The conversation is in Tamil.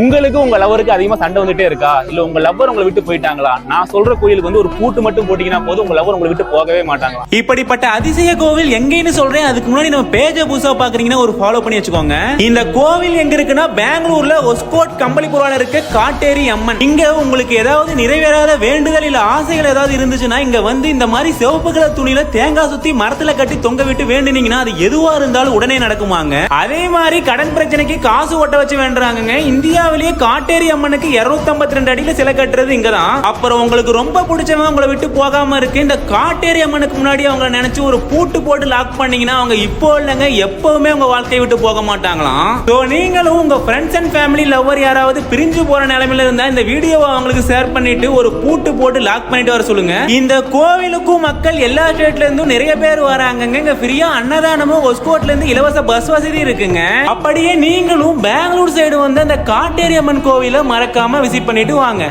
உங்களுக்கு உங்க லவருக்கு அதிகமா சண்டை வந்துட்டே இருக்கா, இல்ல உங்க லவ்வர் உங்களை விட்டு போயிட்டாங்களா? நான் சொல்ற கோயிலுக்கு வந்து ஒரு பூட்டு மட்டும் போட்டீங்கன்னா போதும், உங்க லவ்வர் உங்களை விட்டு போகவே மாட்டாங்க. இப்படிப்பட்ட அதிசய கோவில் எங்கன்னு சொல்றேன். அதுக்கு முன்னாடி நம்ம பேஜை புதுசா பாக்குறீங்கன்னா ஒரு ஃபாலோ பண்ணி வச்சுக்கோங்க. இந்த கோவில் எங்க இருக்குன்னா பெங்களூர்ல ஒஸ்கோட் கம்பளிபுரால இருக்க காட்டேரி அம்மன். இங்க உங்களுக்கு ஏதாவது நிறைவேறாத வேண்டுதல் இல்ல ஆசைகள் ஏதாவது இருந்துச்சுன்னா இங்க வந்து இந்த மாதிரி சிவப்பு கலர் துணியில தேங்காய் சுத்தி மரத்துல கட்டி தொங்க விட்டு வேண்டுனீங்கன்னா அது எதுவா இருந்தாலும் உடனே நடக்குமாங்க. அதே மாதிரி கடன் பிரச்சனைக்கு காசு ஓட்ட வச்சு வேண்டுறாங்க. இந்தியாவிலேயே காட்டேரி அம்மனுக்கு 252 அடியில சிலை கட்டுறது இங்கதான். அப்புறம் உங்களுக்கு ரொம்ப பிடிச்சவங்க உங்களை விட்டு போகாம இருக்கு, இந்த காட்டேரி அம்மனுக்கு முன்னாடி அவங்க நினைச்சு ஒரு பூட்டு போட்டு லாக் பண்ணீங்கன்னா அவங்க இப்போ இல்லங்க எப்பவுமே உங்க வாழ்க்கையை விட்டு போக மாட்டாங்களாம். சோ நீங்களும் உங்க ஃப்ரெண்ட்ஸ் அண்ட் ஃபேமிலி லவ்வர் யாராவது பிரிஞ்சு போற நிலைமையில இருந்தா இந்த வீடியோவை அவங்களுக்கு ஷேர் பண்ணிட்டு ஒரு பூட்டு போட்டு லாக் பண்ணிட்டு வர சொல்லுங்க. இந்த கோவிலுக்கும் மக்கள் எல்லா ஸ்டேட்ல இருந்தும் நிறைய பேர் வராங்க. இங்க ஃப்ரீயா அன்னதானமும் ஒஸ்கோட்ல இருந்து இலவச பஸ் வசதி இருக்குங்க. அப்படியே நீங்களும் பெங்களூர் சைடு வந்து அந்த காட்டேரி அம்மன் கோவிலை மறக்காம விசிட் பண்ணிட்டு வாங்க.